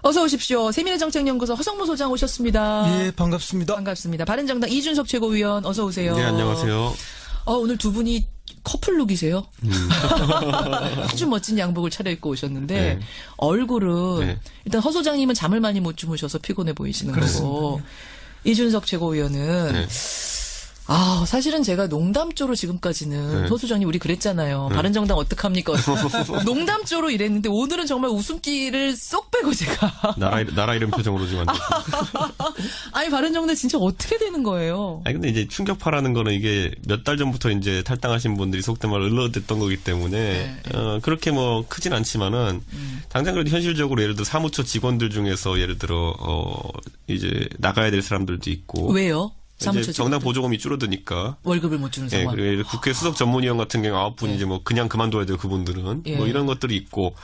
어서 오십시오. 세미래정책연구소 허성무 소장 오셨습니다. 예, 반갑습니다. 반갑습니다. 바른정당 이준석 최고위원 어서 오세요. 네, 안녕하세요. 오늘 두 분이 커플룩이세요. 아주 멋진 양복을 차려입고 오셨는데 네. 얼굴은 네. 일단 허 소장님은 잠을 많이 못 주무셔서 피곤해 보이시는 거고 이준석 최고위원은 네. 사실은 제가 농담조로 지금까지는 네. 허 소장님 우리 그랬잖아요. 바른정당 어떡합니까? 농담조로 이랬는데 오늘은 정말 웃음기를 쏙 빼고 제가 나라 이름 표정으로 지금 아니 바른정당 진짜 어떻게 되는 거예요? 아니 근데 이제 충격파라는 거는 이게 몇 달 전부터 이제 탈당하신 분들이 속된 말로 을러댔던 거기 때문에 그렇게 뭐 크진 않지만은 당장 그래도 현실적으로 예를 들어 사무처 직원들 중에서 예를 들어 이제 나가야 될 사람들도 있고 왜요? 이제 정당 보조금이 줄어드니까 월급을 못 주는 상황. 그리고 국회 수석 전문위원 같은 경우 9분 이제 뭐 그냥 그만둬야 돼요 그분들은 뭐 이런 것들이 있고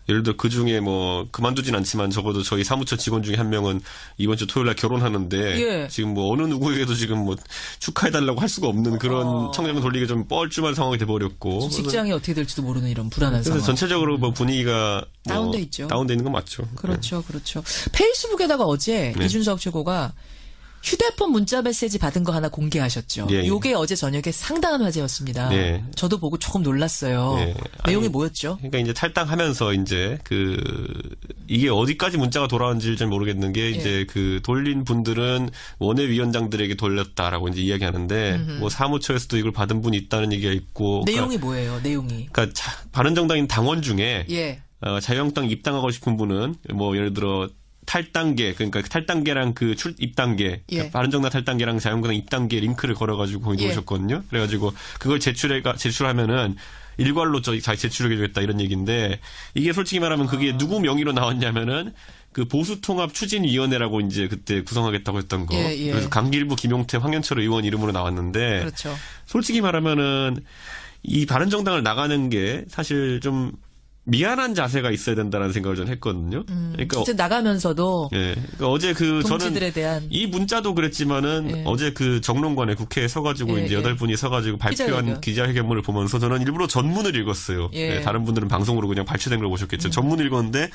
예를 들어 그 중에 뭐 그만두진 않지만 적어도 저희 사무처 직원 중에 한 명은 이번 주 토요일 날 결혼하는데 지금 뭐 어느 누구에게도 지금 뭐 축하해달라고 할 수가 없는 그런 청렴 돌리기 좀 뻘쭘한 상황이 돼버렸고 직장이 어떻게 될지도 모르는 이런 불안한 그래서 상황. 전체적으로 뭐 분위기가 다운돼 있죠. 다운돼 있는 건 맞죠. 그렇죠, 그렇죠. 페이스북에다가 어제 이준석 최고가 휴대폰 문자 메시지 받은 거 하나 공개하셨죠. 요게 어제 저녁에 상당한 화제였습니다. 저도 보고 조금 놀랐어요. 내용이 뭐였죠? 그러니까 이제 탈당하면서 이제 이게 어디까지 문자가 돌아왔는지 잘 모르겠는 게 이제 돌린 분들은 원외위원장들에게 돌렸다라고 이제 이야기하는데 뭐 사무처에서도 이걸 받은 분이 있다는 얘기가 있고 내용이 뭐예요? 내용이. 그러니까 바른정당인 당원 중에 자유한국당 입당하고 싶은 분은 뭐 예를 들어 탈당계, 그러니까 탈당계랑 입당계, 그러니까 바른정당 탈당계랑 자유한국당 입당계 링크를 걸어가지고 오셨거든요. 그래가지고 그걸 제출하면은 일괄로 제출해주겠다 이런 얘기인데 이게 솔직히 말하면 그게 누구 명의로 나왔냐면은 그 보수통합추진위원회라고 이제 그때 구성하겠다고 했던 거. 그래서 강길부, 김용태, 황현철 의원 이름으로 나왔는데 그렇죠. 솔직히 말하면은 이 바른정당을 나가는 게 사실 좀 미안한 자세가 있어야 된다는 생각을 전 했거든요. 그러니까 나가면서도 그러니까 어제 동지들에 대한 이 문자도 그랬지만은 어제 정론관에 국회에 서가지고 이제 8분이 서가지고 발표한 기자회견문을 보면서 저는 일부러 전문을 읽었어요. 다른 분들은 방송으로 그냥 발췌된 걸 보셨겠죠. 전문을 읽었는데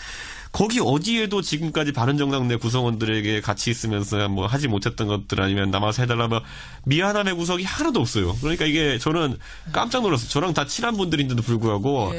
거기 어디에도 지금까지 바른정당 내 구성원들에게 같이 있으면서 뭐 하지 못했던 것들 아니면 남아서 해달라면 미안함의 구석이 하나도 없어요. 그러니까 이게 저는 깜짝 놀랐어요. 저랑 다 친한 분들인데도 불구하고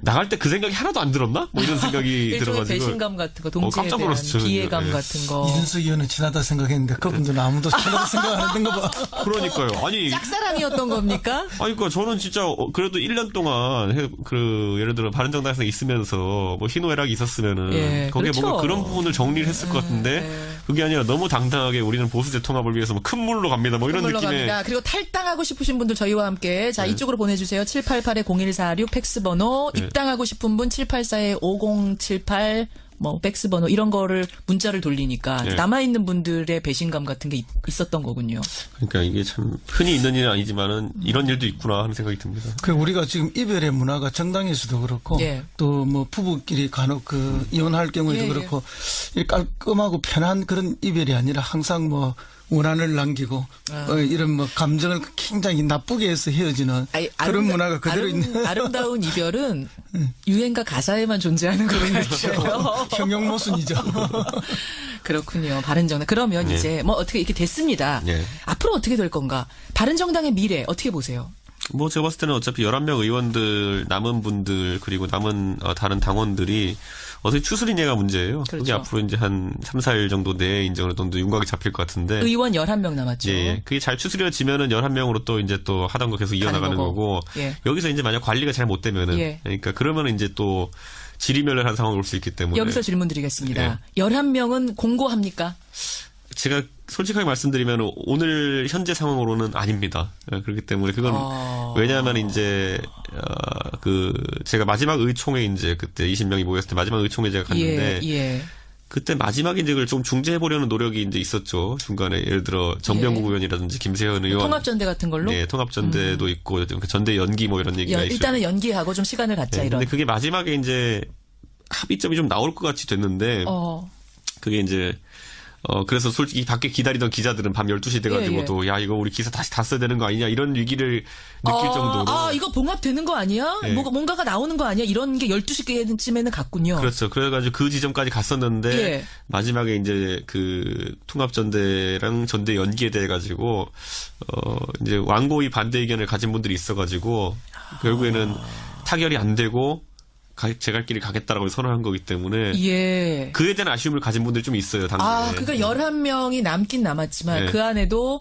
나갈 때 그 생각이 하나도 안 들었나? 뭐 이런 생각이 들어가지고. 배신감 같은 거, 동지에 대한 비애감 같은 거. 이준석 의원은 친하다 생각했는데 그분들은 아무도 친하다 생각 안 했던 거 봐. 그러니까요. 아니. 짝사랑이었던 겁니까? 아니, 그러니까 저는 진짜 그래도 1년 동안 예를 들어 바른정당에서 있으면서 뭐 희노애락이 있었으면은 거기에 뭔가 그런 부분을 정리를 했을 것 같은데 그게 아니라 너무 당당하게 우리는 보수 재통합을 위해서 뭐 큰 물로 갑니다. 뭐 이런 느낌의. 갑니다. 그리고 탈당하고 싶으신 분들 저희와 함께 이쪽으로 보내주세요. 788-0146 팩스번호 입당하고 싶은 분 784-5078 뭐 팩스번호 이런 거를 문자를 돌리니까 남아있는 분들의 배신감 같은 게 있었던 거군요. 그러니까 이게 참 흔히 있는 일은 아니지만은 이런 일도 있구나 하는 생각이 듭니다. 우리가 지금 이별의 문화가 정당에서도 그렇고 또 뭐 부부끼리 간혹 이혼할 경우에도 그렇고 깔끔하고 편한 그런 이별이 아니라 항상 뭐 원한을 남기고 이런 뭐 감정을 굉장히 나쁘게 해서 헤어지는 그런 문화가 그대로 있는. 아름다운 이별은 유행가 가사에만 존재하는 거예요. 형용모순이죠. 그렇군요. 바른정당. 그러면 이제 뭐 어떻게 이렇게 됐습니다. 앞으로 어떻게 될 건가? 바른정당의 미래 어떻게 보세요? 뭐 제가 봤을 때는 어차피 11명 의원들 남은 분들 그리고 남은 다른 당원들이 어떻게 추스리냐가 문제예요. 그렇죠. 그게 앞으로 이제 한 3, 4일 정도 내에 이제 어느 정도 윤곽이 잡힐 것 같은데. 의원 11명 남았죠. 그게 잘 추스려지면은 11명으로 또 이제 또 하던 거 계속 이어나가는 거고. 여기서 이제 만약 관리가 잘 못 되면은. 그러니까 그러면은 이제 또 질의멸렬한 상황이 올 수 있기 때문에. 여기서 질문 드리겠습니다. 11명은 공고합니까? 제가 솔직하게 말씀드리면 오늘 현재 상황으로는 아닙니다. 그렇기 때문에 그건 왜냐하면 이제 제가 마지막 의총회 이제 그때 20명이 모였을 때 마지막 의총회 제가 갔는데 그때 마지막에 이제 그걸 좀 중재해 보려는 노력이 이제 있었죠. 중간에 예를 들어 정병국 의원이라든지 김세현 의원 통합전대 같은 걸로 통합전대도 있고 전대 연기 뭐 이런 얘기가 있어요. 일단은 연기하고 좀 시간을 갖자 이런. 근데 그게 마지막에 이제 합의점이 좀 나올 것 같이 됐는데 그게 이제 그래서 솔직히 밖에 기다리던 기자들은 밤 12시 돼가지고도 야, 이거 우리 기사 다시 다 써야 되는 거 아니냐 이런 위기를 느낄 정도로. 이거 봉합되는 거 아니야? 예. 뭔가가 나오는 거 아니야? 이런 게 12시쯤에는 갔군요. 그렇죠. 그래가지고 그 지점까지 갔었는데 예. 마지막에 이제 그 통합전대랑 전대 연기에 대해 가지고 이제 완고히 반대 의견을 가진 분들이 있어가지고 결국에는 타결이 안 되고 제 갈 길을 가겠다라고 선언한 거기 때문에 예. 그에 대한 아쉬움을 가진 분들이 좀 있어요. 당시에. 그러니까 11명이 남긴 남았지만 네. 그 안에도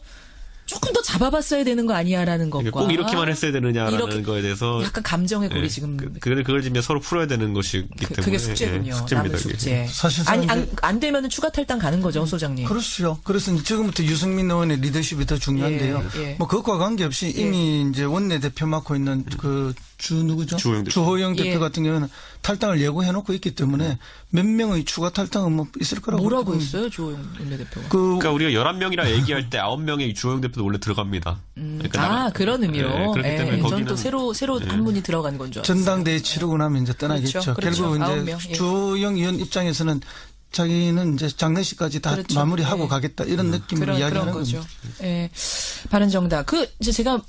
조금 더 잡아봤어야 되는 거 아니야라는 것과 꼭 이렇게만 했어야 되느냐라는 거에 대해서 약간 감정의 골이 예. 지금 그걸 지금 서로 풀어야 되는 것이기 때문에 그게 숙제군요. 예, 숙제입니다. 남은 숙제. 사실상 안 되면은 추가 탈당 가는 거죠, 소장님. 그렇죠. 그래서 이제 지금부터 유승민 의원의 리더십이 더 중요한데요. 예. 뭐 그것과 관계없이 이미 이제 원내대표 맡고 있는 그 누구죠? 주호영 대표 같은 경우는 탈당을 예고해놓고 있기 때문에 몇 명의 추가 탈당은 뭐 있을 거라고. 뭐라고 했어요, 주호영 원내대표가? 그러니까 우리가 11명이라 얘기할 때 9명의 주호영 대표도 원래 들어갑니다. 그러니까 그런 의미로. 그렇기 때문에 저는 또 새로 한 분이 들어간 건 줄 알았어요. 전당대회 치르고 나면 이제 떠나겠죠. 그렇죠. 결국 이제 9명. 주호영 의원 입장에서는 자기는 이제 장례식까지 다 그렇죠. 마무리하고 예. 가겠다 이런 느낌으로 이야기하는 거죠. 겁니다. 예. 바른정당. 이제 제가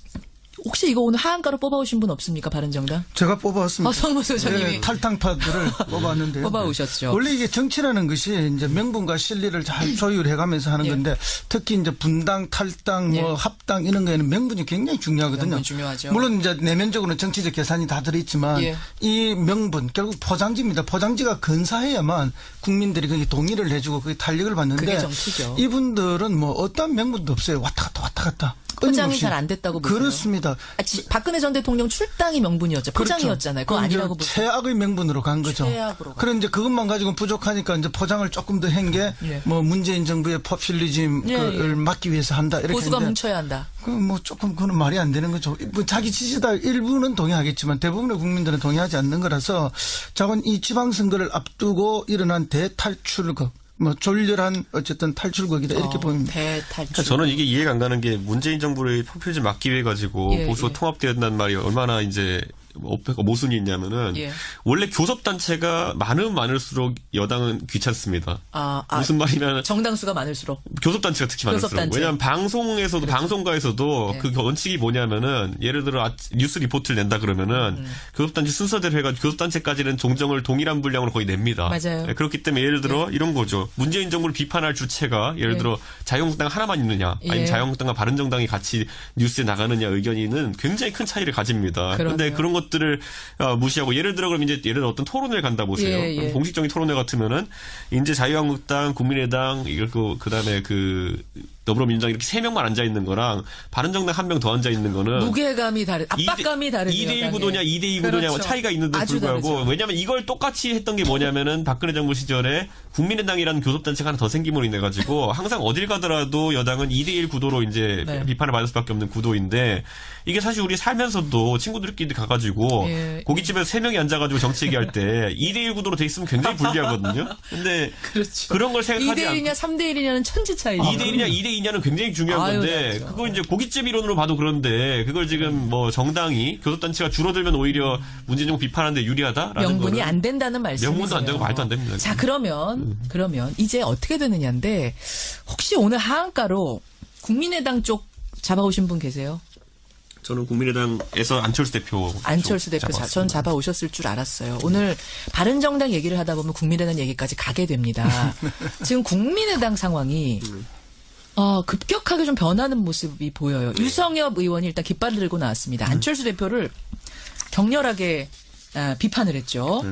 혹시 이거 오늘 하한가로 뽑아오신 분 없습니까? 바른정당? 제가 뽑아왔습니다. 성무 소장님이. 네, 탈당파들을 뽑았는데요. 뽑아오셨죠. 원래 이게 정치라는 것이 이제 명분과 실리를 잘 조율해가면서 하는 건데 특히 이제 분당, 탈당, 뭐 합당 이런 거에는 명분이 굉장히 중요하거든요. 명분 중요하죠. 물론 이제 내면적으로는 정치적 계산이 다 들어있지만 이 명분 결국 포장지입니다. 포장지가 근사해야만 국민들이 거기 동의를 해주고 그게 탄력을 받는데 그게 정치죠. 이분들은 뭐 어떤 명분도 없어요. 왔다 갔다. 포장이 잘 안 됐다고 보세요? 그렇습니다. 박근혜 전 대통령 출당이 명분이었죠. 포장이었잖아요. 그거 아니라고 보세요. 최악의 명분으로 간 거죠. 그래 이제 그것만 가지고 부족하니까 이제 포장을 조금 더 한 게 뭐 문재인 정부의 포퓰리즘을 막기 위해서 한다. 이렇게 보수가 뭉쳐야 한다. 뭐 조금 그건 말이 안 되는 거죠. 뭐 자기 지지자 일부는 동의하겠지만 대부분의 국민들은 동의하지 않는 거라서 자건 이 지방선거를 앞두고 일어난 대탈출극. 뭐 졸렬한 어쨌든 탈출극이다 이렇게 보입니다. 대탈출. 그러니까 저는 이게 이해가 안 가는 게 문재인 정부의 포퓰리즘 막기 위해 가지고 보수가 통합되었다는 말이 얼마나 이제 모순이 있냐면은 원래 교섭단체가 많으면 많을수록 여당은 귀찮습니다. 무슨 말이냐면 정당수가 많을수록 교섭단체가 특히 많을수록. 왜냐하면 방송에서도 방송가에서도 그 원칙이 뭐냐면은 예를 들어 뉴스 리포트를 낸다 그러면은 교섭단체 순서대로 해가지고 교섭단체까지는 종정을 동일한 분량으로 거의 냅니다. 맞아요. 그렇기 때문에 예를 들어 이런 거죠. 문재인 정부를 비판할 주체가 예를 들어 자유한국당 하나만 있느냐 아니면 자유한국당과 바른정당이 같이 뉴스에 나가느냐 의견이는 굉장히 큰 차이를 가집니다. 그런데 그런 것들을 무시하고 예를 들어 그럼 이제 예를 들어 어떤 토론회를 간다 보세요. 공식적인 토론회 같으면은 이제 자유한국당, 국민의당 그다음에 더불어민주당 이렇게 3명만 앉아 있는 거랑 바른정당 1명 더 앉아 있는 거는 무게감이 압박감이 다르네요. 2대1 구도냐 2대2 구도냐 그렇죠. 차이가 있는데 불구하고 다르죠. 왜냐하면 이걸 똑같이 했던 게 뭐냐면은 박근혜 정부 시절에 국민의당이라는 교섭단체가 하나 더 생김으로 인해 가지고 항상 어딜 가더라도 여당은 2대1 구도로 이제 비판을 받을 수밖에 없는 구도인데 이게 사실 우리 살면서도 친구들끼리 가가지고 고깃집에서 3명이 앉아가지고 정치 얘기할 때 2대1 구도로 돼 있으면 굉장히 불리하거든요. 근데 그런 걸 생각하지 않고 2대1이냐 3대1이냐는 천지 차이죠. 2대1이냐 2대2냐는 굉장히 중요한 건데 그거 이제 고깃집 이론으로 봐도 그런데 그걸 지금 뭐 정당이 교섭단체가 줄어들면 오히려 문재인 정부 비판하는데 유리하다라는 명분이 안 된다는 말씀이세요. 명분도 안 되고 말도 안 됩니다. 자 그러면 이제 어떻게 되느냐인데 혹시 오늘 하한가로 국민의당 쪽 잡아오신 분 계세요? 저는 국민의당에서 안철수 대표 전 잡아오셨을 줄 알았어요. 오늘 바른정당 얘기를 하다 보면 국민의당 얘기까지 가게 됩니다. 지금 국민의당 상황이 급격하게 좀 변하는 모습이 보여요. 유성엽 의원이 일단 깃발을 들고 나왔습니다. 안철수 대표를 격렬하게 비판을 했죠.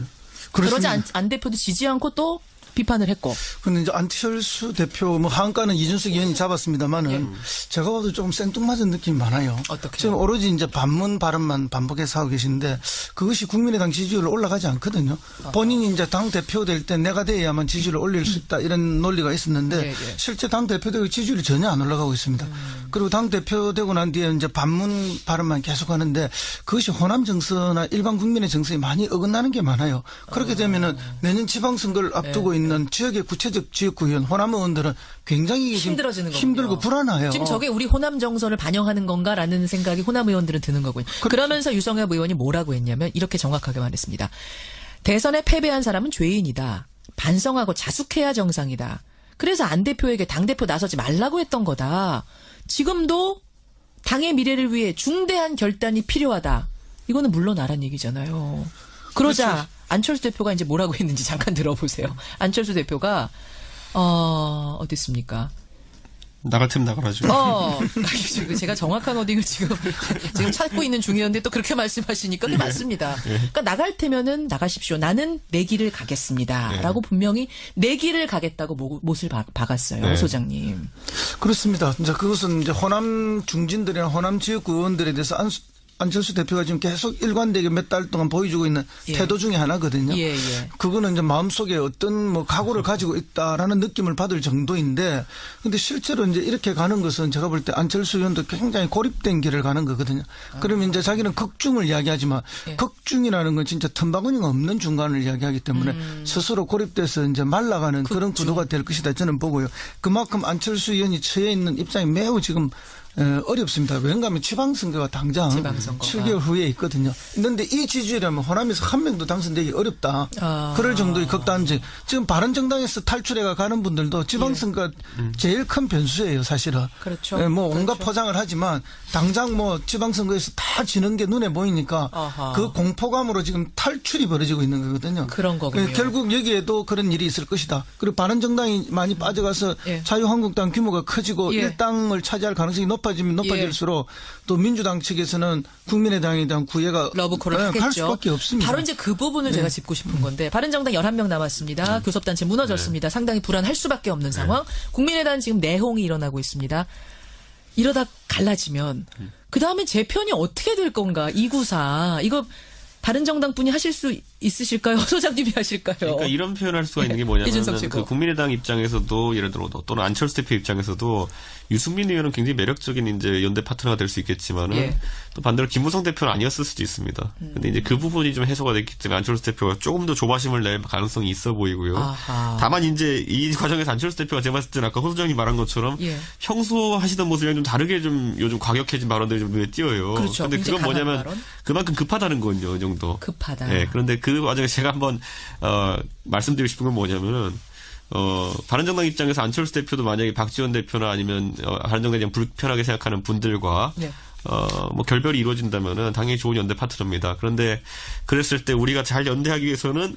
그러지 안 대표도 지지 않고 또 비판을 했고. 근데 이제 안철수 대표 하한가는 이준석 의원이 잡았습니다만은 제가 봐도 조금 생뚱맞은 느낌이 많아요. 어떻게? 지금 오로지 이제 반문 발언만 반복해서 하고 계신데 그것이 국민의당 지지율을 올라가지 않거든요. 본인이 이제 당 대표 될 때 내가 돼야만 지지율을 올릴 수 있다 이런 논리가 있었는데 실제 당 대표 되고 지지율이 전혀 안 올라가고 있습니다. 그리고 당 대표 되고 난 뒤에 이제 반문 발언만 계속하는데 그것이 호남 정서나 일반 국민의 정서에 많이 어긋나는 게 많아요. 그렇게 되면은 내년 지방선거를 앞두고 있는 지역의 구체적 지역구 의원, 호남 의원들은 굉장히 힘들고 불안해요. 지금 저게 우리 호남 정서를 반영하는 건가라는 생각이 호남 의원들은 드는 거고요. 그러면서 유성엽 의원이 뭐라고 했냐면 이렇게 정확하게 말했습니다. 대선에 패배한 사람은 죄인이다. 반성하고 자숙해야 정상이다. 그래서 안 대표에게 당대표 나서지 말라고 했던 거다. 지금도 당의 미래를 위해 중대한 결단이 필요하다. 이거는 물러나란 얘기잖아요. 그러자 그렇죠. 안철수 대표가 이제 뭐라고 했는지 잠깐 들어보세요. 안철수 대표가 어디 있습니까? 나갈 틈 나가라죠. 제가 정확한 워딩을 지금 찾고 있는 중이었는데 또 그렇게 말씀하시니까 네. 맞습니다. 네. 그러니까 나갈 테면은 나가십시오. 나는 내 길을 가겠습니다. 네. 라고 분명히 내 길을 가겠다고 못을 박았어요. 네. 소장님. 그렇습니다. 이제 그것은 이제 호남 중진들이나 호남 지역구 의원들에 대해서 안철수 대표가 지금 계속 일관되게 몇 달 동안 보여주고 있는 예. 태도 중에 하나거든요. 예. 그거는 이제 마음속에 어떤 뭐 각오를 가지고 있다라는 느낌을 받을 정도인데, 근데 실제로 이제 이렇게 가는 것은 제가 볼 때 안철수 의원도 굉장히 고립된 길을 가는 거거든요. 그러면 이제 자기는 극중을 이야기하지만 예. 극중이라는 건 진짜 텀바구니가 없는 중간을 이야기하기 때문에 스스로 고립돼서 이제 말라가는 극중. 그런 구도가 될 것이다 저는 보고요. 그만큼 안철수 의원이 처해 있는 입장이 매우 지금 어렵습니다. 왜냐하면 지방선거가 당장 7개월 후에 있거든요. 그런데 이 지지율이라면 호남에서 한 명도 당선되기 어렵다. 그럴 정도의 극단적. 지금 바른정당에서 탈출해가 가는 분들도 지방선거가 제일 큰 변수예요, 사실은. 그렇죠. 뭐 온갖 포장을 하지만 당장 뭐 지방선거에서 다 지는 게 눈에 보이니까 그 공포감으로 지금 탈출이 벌어지고 있는 거거든요. 그런 거군요. 결국 여기에도 그런 일이 있을 것이다. 그리고 바른정당이 많이 빠져가서 예. 자유한국당 규모가 커지고 예. 일당을 차지할 가능성이 높아지면 높아질수록 예. 또 민주당 측에서는 국민의당에 대한 구애가 러브콜을 하겠죠. 할 수밖에 없습니다. 바로 이제 그 부분을 네. 제가 짚고 싶은 건데 바른정당 11명 남았습니다. 교섭단체 무너졌습니다. 상당히 불안할 수밖에 없는 상황. 국민의당 지금 내홍이 일어나고 있습니다. 이러다 갈라지면 그다음에 재편이 어떻게 될 건가? 294 이거 바른정당 분이 하실 수 있으실까요? 소장님이 하실까요? 그러니까 이런 표현할 수가 있는 게 뭐냐면 그 국민의당 입장에서도 예를 들어 또는 안철수 대표 입장에서도 유승민 의원은 굉장히 매력적인 이제 연대 파트너가 될 수 있겠지만은 예. 또 반대로 김무성 대표는 아니었을 수도 있습니다. 근데 이제 그 부분이 좀 해소가 됐기 때문에 안철수 대표가 조금 더 조바심을 낼 가능성이 있어 보이고요. 아하. 다만 이제 이 과정에서 안철수 대표가 제가 봤을 때는 아까 호 소장님이 말한 것처럼 예. 평소 하시던 모습이랑 좀 다르게 좀 요즘 과격해진 발언들이 좀 눈에 띄어요. 그렇죠. 근데 그건 뭐냐면 발언? 그만큼 급하다는 거군요. 이 정도. 급하다. 네, 그런데 그 과정에 제가 한번 말씀드리고 싶은 건 뭐냐면은 바른정당 입장에서 안철수 대표도 만약에 박지원 대표나 아니면 바른정당에 대한 불편하게 생각하는 분들과 네. 뭐 결별이 이루어진다면은 당연히 좋은 연대 파트너입니다. 그런데 그랬을 때 우리가 잘 연대하기 위해서는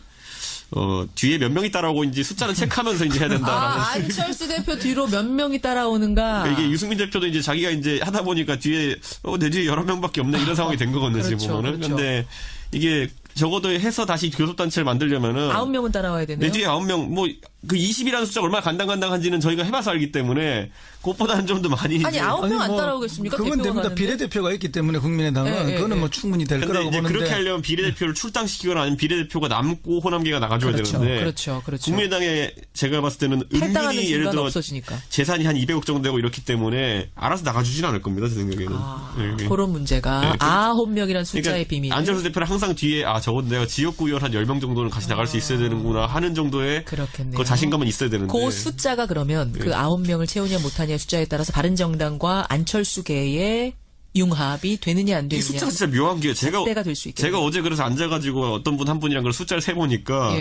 뒤에 몇 명이 따라오고인지 숫자는 체크하면서 이제 해야 된다라는. 안철수 대표 뒤로 몇 명이 따라오는가. 그러니까 이게 유승민 대표도 이제 자기가 이제 하다 보니까 뒤에 내 뒤에 11명밖에 없네 이런 상황이 된 거거든요, 그렇죠, 지금 보면은. 그렇죠. 근데 이게 적어도 해서 다시 교섭단체를 만들려면은 9명은 따라와야 되네요. 내 뒤에 9명 뭐 그 20이라는 숫자가 얼마나 간당간당한지는 저희가 해봐서 알기 때문에 그것보다는 좀 더 많이 아니 9명 안 따라오겠습니까? 그건 됩니다. 비례대표가 있기 때문에 국민의당은 그거는 뭐 충분히 될 거라고 보는데 그렇게 하려면 비례대표를 출당시키거나 아니면 비례대표가 남고 호남계가 나가줘야 되는데 그렇죠. 국민의당에 제가 봤을 때는 은근히 예를 들어 없어지니까. 재산이 한 200억 정도 되고 이렇기 때문에 알아서 나가주진 않을 겁니다. 제 생각에는. 그런 문제가 9명이라는 숫자의 그러니까 비밀. 안철수 대표는 항상 뒤에 적어도 내가 지역구 의원 한 10명 정도는 같이 나갈 수 있어야 되는구나 하는 정도의 그 자신감은 있어야 되는데. 그 숫자가 그러면 그 9명을 채우냐 못하냐 숫자에 따라서 바른정당과 안철수계의 융합이 되느냐 안 되느냐. 이 숫자가 진짜 묘한 게 제가 어제 그래서 앉아가지고 어떤 분 한 분이랑 그 숫자를 세보니까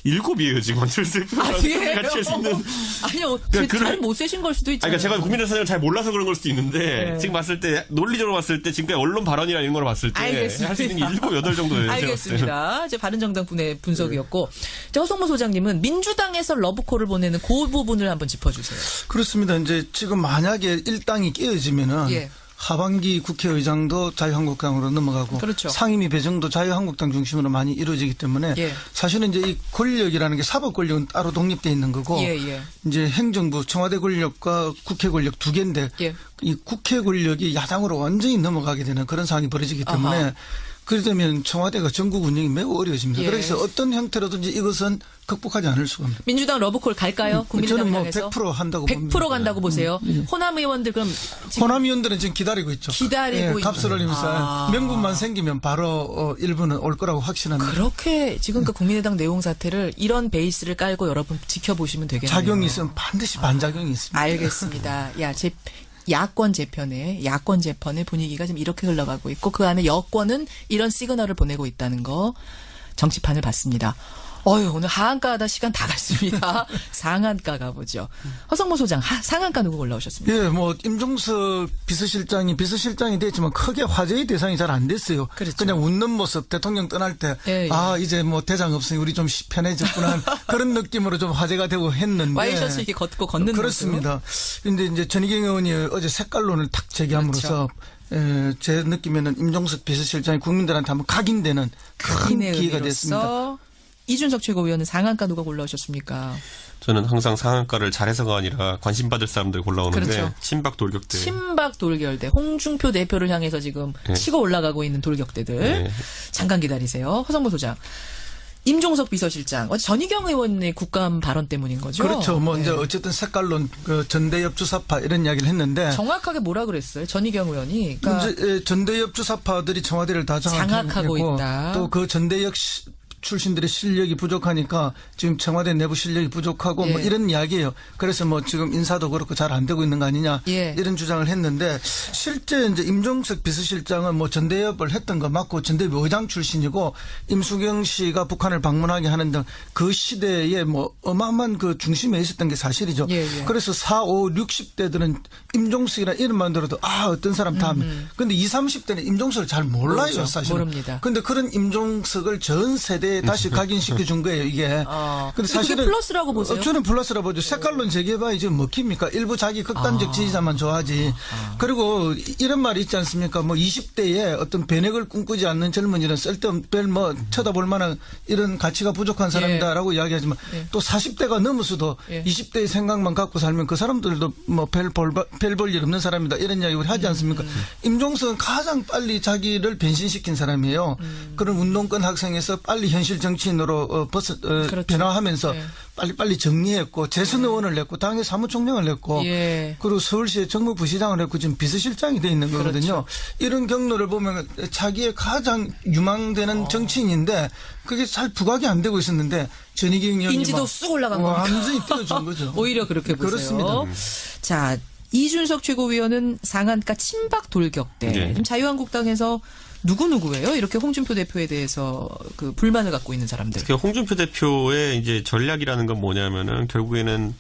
7이에요 지금 안철수 대표랑 같이 할 수 있는. 아니요. 잘 못 세신 걸 수도 있잖아요. 그러니까 제가 국민의 사정을 잘 몰라서 그런 걸 수도 있는데 지금 봤을 때 논리적으로 봤을 때 지금까지 언론 발언이나 이런 걸 봤을 때 할 수 있는 게 7, 8 정도 돼요. 알겠습니다. 이제 바른정당 분의 분석이었고 허성무 소장님은 민주당에서 러브콜을 보내는 그 부분을 한번 짚어주세요. 그렇습니다. 이제 지금 만약에 일당이 깨어지면은 하반기 국회의장도 자유한국당으로 넘어가고 그렇죠. 상임위 배정도 자유한국당 중심으로 많이 이루어지기 때문에 사실은 이제 이 권력이라는 게 사법 권력은 따로 독립되어 있는 거고 이제 행정부 청와대 권력과 국회 권력 두 개인데 이 국회 권력이 야당으로 완전히 넘어가게 되는 그런 상황이 벌어지기 때문에 그러면 청와대가 전국 운영이 매우 어려워집니다. 그래서 어떤 형태로든지 이것은 극복하지 않을 수가 없습니다. 민주당 러브콜 갈까요? 국민의당 저는 뭐 100% 한다고 100% 봅니다. 간다고 보세요. 호남 의원들 그럼 호남 의원들은 지금 기다리고 있죠. 값을 올리면서 명분만 생기면 바로 일부는 올 거라고 확신합니다. 그렇게 지금 그 국민의당 내용 사태를 이런 베이스를 깔고 여러분 지켜보시면 되겠네요. 작용이 있으면 반드시 반작용이 있습니다. 알겠습니다. 야권 재편의 분위기가 지금 이렇게 흘러가고 있고 그 안에 여권은 이런 시그널을 보내고 있다는 거 정치판을 봤습니다. 오늘 하한가 하다 시간 다 갔습니다. 상한가 가보죠. 허성모 소장, 상한가 누구 올라오셨습니까? 예, 뭐, 임종석 비서실장이 됐지만 크게 화제의 대상이 잘 안 됐어요. 그렇죠. 그냥 웃는 모습, 대통령 떠날 때, 예, 예. 이제 뭐 대장 없으니 우리 좀 편해졌구나. 그런 느낌으로 좀 화제가 되고 했는데. 와이셔츠 이렇게 걷는 그렇습니다. 근데 이제 전희경 의원이 어제 색깔론을 탁 제기함으로써 그렇죠. 제 느낌에는 임종석 비서실장이 국민들한테 한번 각인되는 큰 기회가 됐습니다. 이준석 최고위원은 상한가 누가 골라오셨습니까? 저는 항상 상한가를 잘해서가 아니라 관심 받을 사람들 골라오는데 그렇죠. 친박 돌격대. 친박 돌격대. 홍준표 대표를 향해서 지금 치고 올라가고 있는 돌격대들. 네. 잠깐 기다리세요. 허성모 소장. 임종석 비서실장. 전희경 의원의 국감 발언 때문인 거죠? 그렇죠. 뭐 이제 어쨌든 색깔론, 전대협 주사파 이런 이야기를 했는데 정확하게 뭐라 그랬어요? 전희경 의원이. 그러니까 전대협 주사파들이 청와대를 다 장악하고 있다. 또 그 전대협 출신들의 실력이 부족하니까 지금 청와대 내부 실력이 부족하고 뭐 이런 이야기예요. 그래서 뭐 지금 인사도 그렇고 잘 안 되고 있는 거 아니냐 이런 주장을 했는데 실제 이제 임종석 비서실장은 뭐 전대협을 했던 거 맞고 전대협 의장 출신이고 임수경 씨가 북한을 방문하게 하는 등 그 시대에 뭐 어마어마한 그 중심에 있었던 게 사실이죠. 그래서 4, 5, 60대들은 임종석이라 이름만 들어도 어떤 사람 다 합니다. 근데 20, 30대는 임종석을 잘 몰라요, 사실은. 모릅니다. 근데 그런 임종석을 전 세대 다시 각인시켜 준 거예요, 이게. 근데 사실은 플러스라고 보세요? 저는 플러스라고 보죠. 색깔론 재개봐야 지금 먹힙니까? 일부 자기 극단적 지지자만 좋아하지. 그리고 이런 말이 있지 않습니까? 뭐 20대에 어떤 변혁을 꿈꾸지 않는 젊은이는 쓸데없는 뭐 쳐다볼 만한 이런 가치가 부족한 사람이다라고 이야기하지만 또 40대가 넘어서도 20대의 생각만 갖고 살면 그 사람들도 뭐 별 볼 일 없는 사람이다. 이런 이야기 우리 하지 않습니까? 임종석은 가장 빨리 변신시킨 사람이에요. 그런 운동권 학생에서 빨리 현실 정치인으로 그렇죠. 변화하면서 빨리빨리 정리했고 재선 의원을 냈고 당의 사무총장을 냈고 그리고 서울시의 정무부시장을 했고 지금 비서실장이 돼 있는 거거든요. 이런 경로를 보면 자기의 가장 유망되는 정치인인데 그게 잘 부각이 안 되고 있었는데 전희경 의원이 인지도 쑥 올라간 겁니다. 완전히 띄워준 거죠. 오히려 그렇게 보세요. 그렇습니다. 자, 이준석 최고위원은 상한가 친박 돌격대. 지금 자유한국당에서 누구예요? 이렇게 홍준표 대표에 대해서 그 불만을 갖고 있는 사람들. 그 홍준표 대표의 이제 전략이라는 건 뭐냐면은 결국에는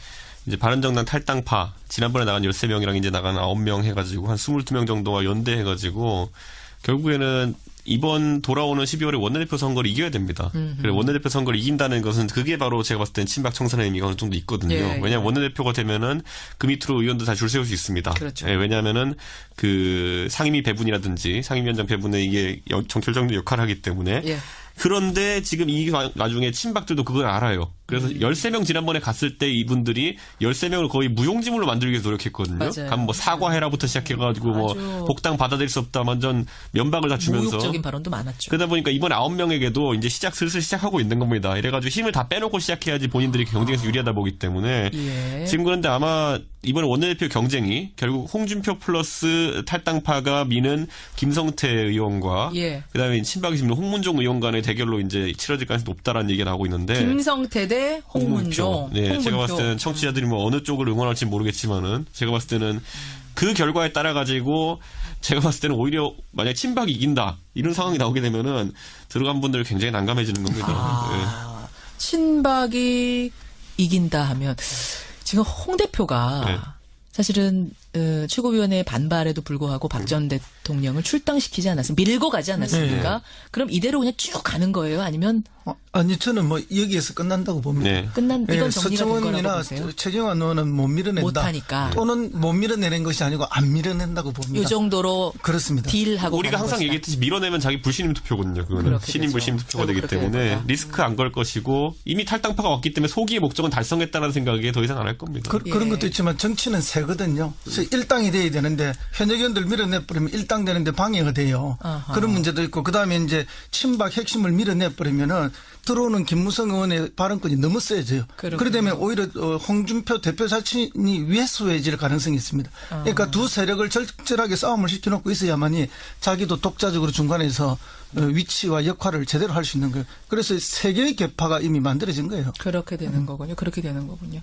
이제 바른정당 탈당파 지난번에 나간 13명이랑 이제 나간 9명 해가지고 한 22명 정도와 연대해가지고 결국에는 이번 돌아오는 12월에 원내대표 선거를 이겨야 됩니다. 그리고 원내대표 선거를 이긴다는 것은 그게 바로 제가 봤을 땐 친박 청산의 의미가 어느 정도 있거든요. 왜냐하면 원내대표가 되면은 그 밑으로 의원도 다 줄 세울 수 있습니다. 그렇죠. 왜냐하면은 그 상임위 배분이라든지 상임위원장 배분에 이게 결정적인 역할을 하기 때문에 그런데 지금 이 와중에 친박들도 그걸 알아요. 그래서 13명 지난번에 갔을 때 이분들이 13명을 거의 무용지물로 만들기 위해서 노력했거든요. 가면 뭐 사과해라부터 시작해가지고 뭐 복당 받아들일 수 없다 완전 면박을 다 주면서. 모욕적인 발언도 많았죠. 그러다 보니까 이번 9명에게도 이제 슬슬 시작하고 있는 겁니다. 이래가지고 힘을 다 빼놓고 시작해야지 본인들이 경쟁에서 유리하다 보기 때문에. 지금 그런데 아마 이번에 원내대표 경쟁이 결국 홍준표 플러스 탈당파가 미는 김성태 의원과 그다음에 친박이 지금 홍문종 의원 간의 대결로 이제 치러질 가능성이 높다라는 얘기가 나오고 있는데. 김성태 대 홍문종. 홍문표. 제가 봤을 때는 청취자들이 뭐 어느 쪽을 응원할지 모르겠지만은 제가 봤을 때는 그 결과에 따라 가지고 제가 봤을 때는 오히려 만약 친박이 이긴다 이런 상황이 나오게 되면은 들어간 분들 굉장히 난감해지는 겁니다. 친박이 이긴다 하면 지금 홍 대표가 사실은 최고위원회 반발에도 불구하고 박 전 대통령을 출당시키지 않았습니까? 밀고 가지 않았습니까? 그럼 이대로 그냥 쭉 가는 거예요? 아니면? 아니 저는 뭐 여기에서 끝난다고 봅니다. 이건 정리가 된 거라고 보세요? 최경환 의원은 못 밀어낸다. 못하니까. 또는 못 밀어내는 것이 아니고 안 밀어낸다고 봅니다. 이 정도로 그렇습니다. 딜하고 우리가 항상 것이다. 얘기했듯이 밀어내면 자기 불신임 투표거든요. 그거는 신임 불신임 투표가 되기 때문에 리스크 안 걸 것이고 이미 탈당파가 왔기 때문에 소기의 목적은 달성했다는 생각에 더 이상 안 할 겁니다. 그런 것도 있지만 정치는 세거든요. 그래서 일당이 돼야 되는데 현역 의원들 밀어내버리면 일당 되는데 방해가 돼요. 그런 문제도 있고 그다음에 이제 친박 핵심을 밀어내버리면은 들어오는 김무성 의원의 발언권이 너무 세져요. 그러게 되면 오히려 홍준표 대표 자신이 위해소해질 가능성이 있습니다. 그러니까 두 세력을 절절하게 싸움을 시켜놓고 있어야만이 자기도 독자적으로 중간에서 위치와 역할을 제대로 할 수 있는 거예요. 그래서 세 개의 계파가 이미 만들어진 거예요. 그렇게 되는 거군요. 그렇게 되는 거군요.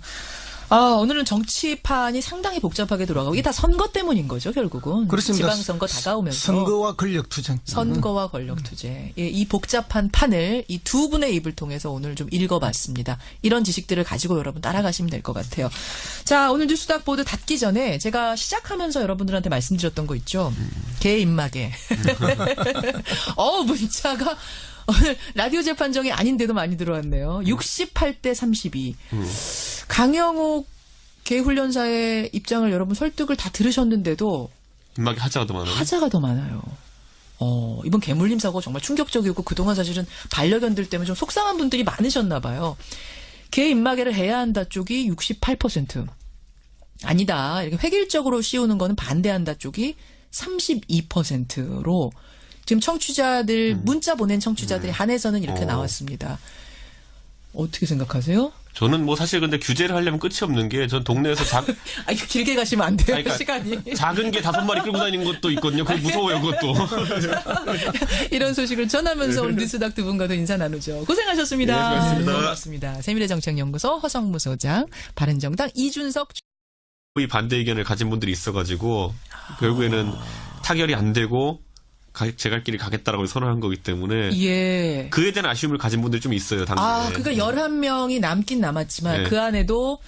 오늘은 정치판이 상당히 복잡하게 돌아가고 이게 다 선거 때문인 거죠, 결국은. 그렇습니다. 지방선거 다가오면서. 선거와 권력투쟁. 선거와 권력투쟁. 예, 이 복잡한 판을 이 두 분의 입을 통해서 오늘 좀 읽어봤습니다. 이런 지식들을 가지고 여러분 따라가시면 될 것 같아요. 자, 오늘 뉴스닥 보드 닫기 전에 제가 시작하면서 여러분들한테 말씀드렸던 거 있죠. 개 입마개. 문자가 오늘 라디오 재판정이 아닌데도 많이 들어왔네요. 68대 32. 강영욱 개훈련사의 입장을 여러분 설득을 다 들으셨는데도 입마개 하자가 더 많아요. 하자가 더 많아요. 이번 개물림 사고 정말 충격적이고 그동안 사실은 반려견들 때문에 좀 속상한 분들이 많으셨나 봐요. 개 입마개를 해야 한다 쪽이 68%. 아니다. 이렇게 획일적으로 씌우는 거는 반대한다 쪽이 32%로 지금 청취자들 문자 보낸 청취자들이 한해서는 이렇게 나왔습니다. 어떻게 생각하세요? 저는 뭐 사실 근데 규제를 하려면 끝이 없는 게 전 동네에서 이거 길게 가시면 안 돼요. 그러니까 시간이. 작은 개 5마리 끌고 다니는 것도 있거든요. 그거 무서워요, 그것도. 이런 소식을 전하면서 오늘 뉴스닥 두 분과도 인사 나누죠. 고생하셨습니다. 네, 고맙습니다. 고맙습니다. 세미래정책연구소 허성무 소장, 바른정당 이준석. 이 반대 의견을 가진 분들이 있어가지고 결국에는 타결이 안 되고 제 갈 길이 가겠다라고 선언한 거기 때문에 예. 그에 대한 아쉬움을 가진 분들이 좀 있어요. 당연히. 그러니까 11명이 남긴 남았지만 네. 그 안에도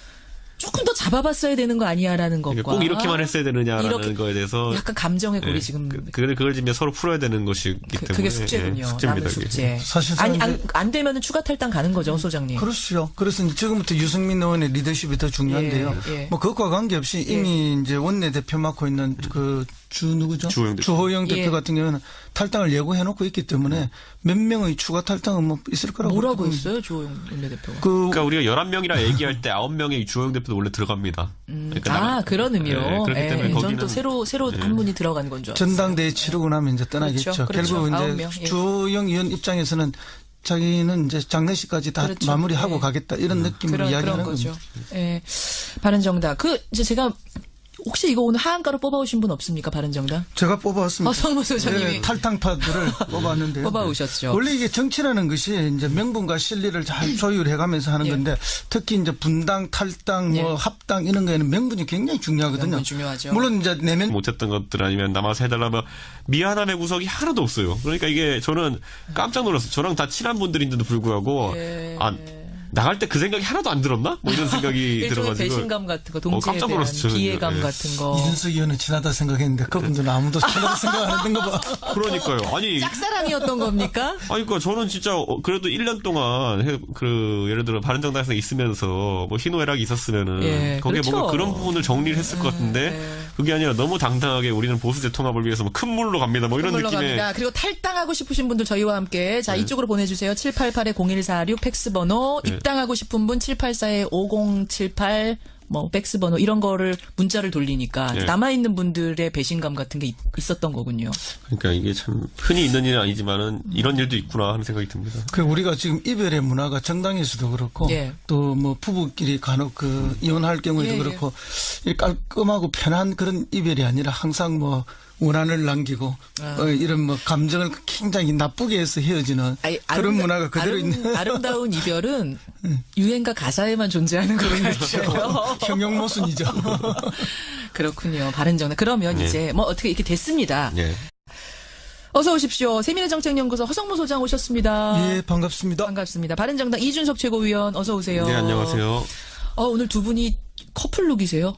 조금 더 잡아봤어야 되는 거 아니야라는 것과 꼭 이렇게만 했어야 되느냐라는 거에 대해서 약간 감정의 골이 지금 그걸 지금 서로 풀어야 되는 것이기 때문에 그게 숙제군요. 숙제입니다. 남은 숙제. 사실상 안 되면은 추가 탈당 가는 거죠, 소장님. 그렇죠. 그래서 이제 지금부터 유승민 의원의 리더십이 더 중요한데요. 예. 뭐 그것과 관계없이 이미 이제 원내대표 맡고 있는 그 누구죠? 주호영 대표 같은 경우는 탈당을 예고해놓고 있기 때문에 몇 명의 추가 탈당은 뭐 있을 거라고. 뭐라고 했어요, 주호영 원내대표가? 그러니까 우리가 11명이라 얘기할 때 9명의 주호영 대표도 원래 들어갑니다. 그러니까 그런 의미로. 그렇기 때문에 저는 또 새로 한 분이 들어간 건 줄 알았어요. 전당대회 치르고 나면 이제 떠나겠죠. 그렇죠. 결국 이제 주호영 의원 입장에서는 자기는 이제 장례식까지 다 마무리하고 가겠다 이런 느낌으로 이야기하는 거죠. 예. 바른정당. 이제 제가 혹시 이거 오늘 하한가로 뽑아오신 분 없습니까? 바른정당? 제가 뽑아왔습니다. 허성무 소장님이. 네, 탈당파들을 뽑아왔는데요. 뽑아오셨죠. 원래 이게 정치라는 것이 이제 명분과 실리를 잘 조율해가면서 하는 건데 특히 이제 분당, 탈당, 뭐 합당 이런 거에는 명분이 굉장히 중요하거든요. 명분 중요하죠. 물론 이제 내면 못했던 것들 아니면 남아서 해달라면 미안함의 구석이 하나도 없어요. 그러니까 이게 저는 깜짝 놀랐어요. 저랑 다 친한 분들인데도 불구하고 나갈 때 그 생각이 하나도 안 들었나? 뭐 이런 생각이 들어가지고. 배신감 같은 거, 동지에 대한 기회감 같은 거. 이준석 의원은 친하다 생각했는데 그분들은 아무도 친하다 생각 안 했던 거 봐. 그러니까요. 아니. 짝사랑이었던 겁니까? 그러니까 저는 진짜 그래도 1년 동안 예를 들어 바른정당에서 있으면서 뭐 희노애락이 있었으면은 거기에 그렇죠. 뭔가 그런 부분을 정리를 했을 것 같은데 그게 아니라 너무 당당하게 우리는 보수 재통합을 위해서 뭐 큰 물로 갑니다. 뭐 이런 느낌의. 갑니다. 그리고 탈당하고 싶으신 분들 저희와 함께 이쪽으로 보내주세요. 788-0146 팩스번호. 입당하고 싶은 분 784-5078 팩스번호 이런 거를 문자를 돌리니까 남아있는 분들의 배신감 같은 게 있었던 거군요. 그러니까 이게 참 흔히 있는 일은 아니지만은 이런 일도 있구나 하는 생각이 듭니다. 우리가 지금 이별의 문화가 정당에서도 그렇고 또 뭐 부부끼리 간혹 이혼할 경우에도 그렇고 깔끔하고 편한 그런 이별이 아니라 항상 뭐 원한을 남기고 이런 뭐 감정을 굉장히 나쁘게 해서 헤어지는 그런 문화가 그대로 있는. 아름다운 이별은 유행가 가사에만 존재하는 거죠. 형용모순이죠. 그렇군요. 바른정당. 그러면 이제 어떻게 이렇게 됐습니다. 어서 오십시오. 세미래정책연구소 허성무 소장 오셨습니다. 예, 반갑습니다. 반갑습니다. 바른정당 이준석 최고위원 어서 오세요. 네, 안녕하세요. 오늘 두 분이 커플룩이세요.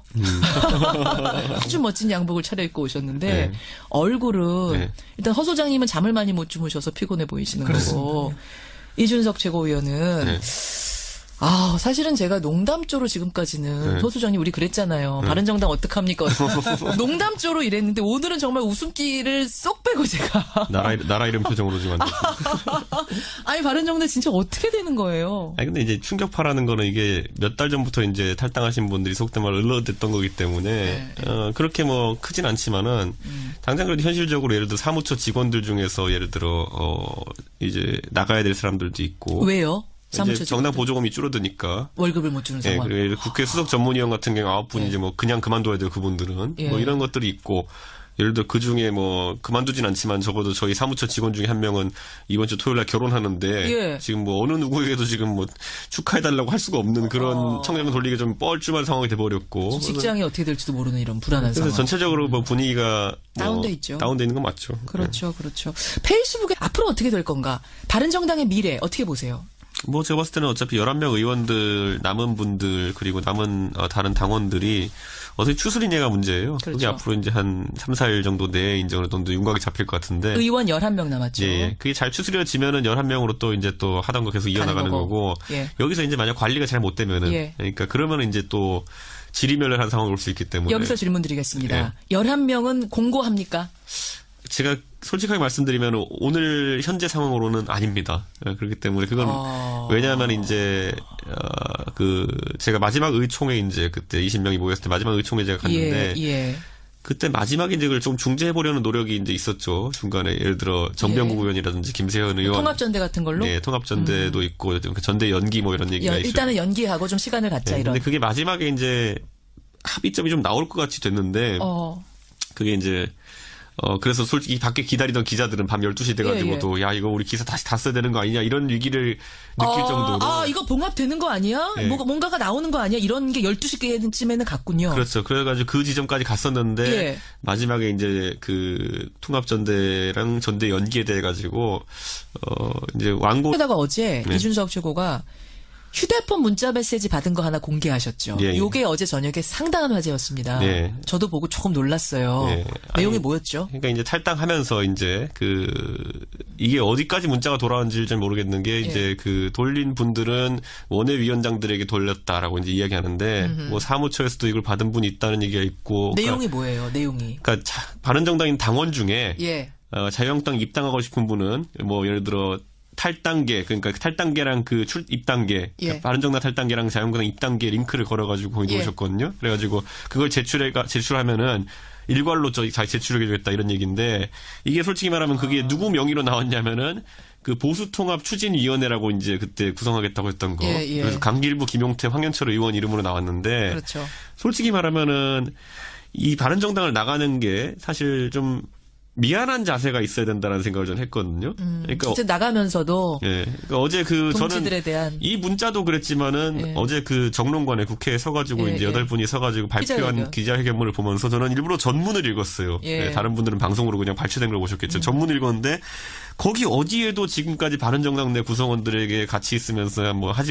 아주 멋진 양복을 차려입고 오셨는데 얼굴은 일단 허 소장님은 잠을 많이 못 주무셔서 피곤해 보이시는 거고 이준석 최고위원은 사실은 제가 농담조로 지금까지는 허 소장님 우리 그랬잖아요. 바른정당 어떡합니까? 농담조로 이랬는데 오늘은 정말 웃음기를 쏙 빼고 제가 나라 이름 표정으로 지금 아니 바른정당 진짜 어떻게 되는 거예요? 근데 이제 충격파라는 거는 이게 몇 달 전부터 이제 탈당하신 분들이 속된 말로 을러댔던 거기 때문에 그렇게 뭐 크진 않지만은 당장 그래도 현실적으로 예를 들어 사무처 직원들 중에서 예를 들어 이제 나가야 될 사람들도 있고 왜요? 이제 정당 보조금이 줄어드니까 월급을 못 주는 상황. 그리고 국회 수석 전문위원 같은 경우 9분 이제 뭐 그냥 그만둬야 돼요 그분들은 뭐 이런 것들이 있고 예를 들어 그 중에 뭐 그만두진 않지만 적어도 저희 사무처 직원 중에 한 명은 이번 주 토요일 날 결혼하는데 예. 지금 뭐 어느 누구에게도 지금 뭐 축하해달라고 할 수가 없는 그런 청장 돌리기 좀 뻘쭘한 상황이 돼버렸고 직장이 어떻게 될지도 모르는 이런 불안한 상황. 그래서 전체적으로 뭐 분위기가 다운돼 있죠. 다운돼 있는 건 맞죠. 그렇죠, 네. 그렇죠. 페이스북에 앞으로 어떻게 될 건가? 바른정당의 미래 어떻게 보세요? 뭐 제가 봤을 때는 어차피 11명 의원들 남은 분들 그리고 남은 다른 당원들이 어떻게 추스리냐가 문제예요. 그렇죠. 그게 앞으로 이제 한 3, 4일 정도 내에 이제 어느 정도 윤곽이 잡힐 것 같은데. 의원 11명 남았죠. 예. 그게 잘 추스려지면은 11명으로 또 이제 또 하던 거 계속 이어나가는 거고. 예. 여기서 이제 만약 관리가 잘 못 되면은. 예. 그러니까 그러면은 이제 또 지리멸렬한 상황이 올 수 있기 때문에. 여기서 질문 드리겠습니다. 예. 11명은 공고합니까? 제가 솔직하게 말씀드리면 오늘 현재 상황으로는 아닙니다. 그렇기 때문에 그건 왜냐하면 이제 제가 마지막 의총회 이제 그때 20명이 모였을 때 마지막 의총회 제가 갔는데 예. 그때 마지막에 이제 그걸 좀 중재해 보려는 노력이 이제 있었죠. 중간에 예를 들어 정병국 의원이라든지 김세현 의원 통합전대 같은 걸로? 네, 통합전대도 있고 전대 연기 뭐 이런 얘기가 있어요. 일단은 연기하고 좀 시간을 갖자 네, 이런. 근데 그게 마지막에 이제 합의점이 좀 나올 것 같이 됐는데 그게 이제 그래서 솔직히 밖에 기다리던 기자들은 밤 12시 돼가지고도 야, 이거 우리 기사 다시 다 써야 되는 거 아니냐 이런 위기를 느낄 정도로. 이거 봉합되는 거 아니야? 네. 뭔가가 나오는 거 아니야? 이런 게 12시쯤에는 갔군요. 그렇죠. 그래가지고 그 지점까지 갔었는데 마지막에 이제 그 통합전대랑 전대 연기에 대해 가지고 이제 완고. 게다가 어제 이준석 최고가 휴대폰 문자 메시지 받은 거 하나 공개하셨죠. 요게 어제 저녁에 상당한 화제였습니다. 저도 보고 조금 놀랐어요. 내용이 뭐였죠? 그러니까 이제 탈당하면서 이제 이게 어디까지 문자가 돌아왔는지 잘 모르겠는 게 이제 돌린 분들은 원외위원장들에게 돌렸다라고 이제 이야기하는데 뭐 사무처에서도 이걸 받은 분이 있다는 얘기가 있고. 내용이 뭐예요? 내용이. 그러니까 바른정당인 당원 중에 자유한국당 입당하고 싶은 분은 뭐 예를 들어 탈당계, 그러니까 탈당계랑 입당계, 그러니까 바른정당 탈당계랑 자유한국당 입당계 링크를 걸어가지고 거기 놓으셨거든요. 그래가지고 그걸 제출하면은 일괄로 제출해주겠다 이런 얘기인데 이게 솔직히 말하면 그게 누구 명의로 나왔냐면은 그 보수통합추진위원회라고 이제 그때 구성하겠다고 했던 거. 그래서 강길부, 김용태, 황현철 의원 이름으로 나왔는데. 그렇죠. 솔직히 솔직히 말하면은 이 바른정당을 나가는 게 사실 좀 미안한 자세가 있어야 된다는 생각을 전 했거든요. 그러니까 어제 나가면서도 그러니까 어제 동지들에 대한 이 문자도 그랬지만은 어제 정론관에 국회에 서가지고 이제 8분이 서가지고 발표한 기자회견문을 보면서 저는 일부러 전문을 읽었어요. 다른 분들은 방송으로 그냥 발췌된 걸 보셨겠죠. 전문을 읽었는데 거기 어디에도 지금까지 바른정당 내 구성원들에게 같이 있으면서 뭐 하지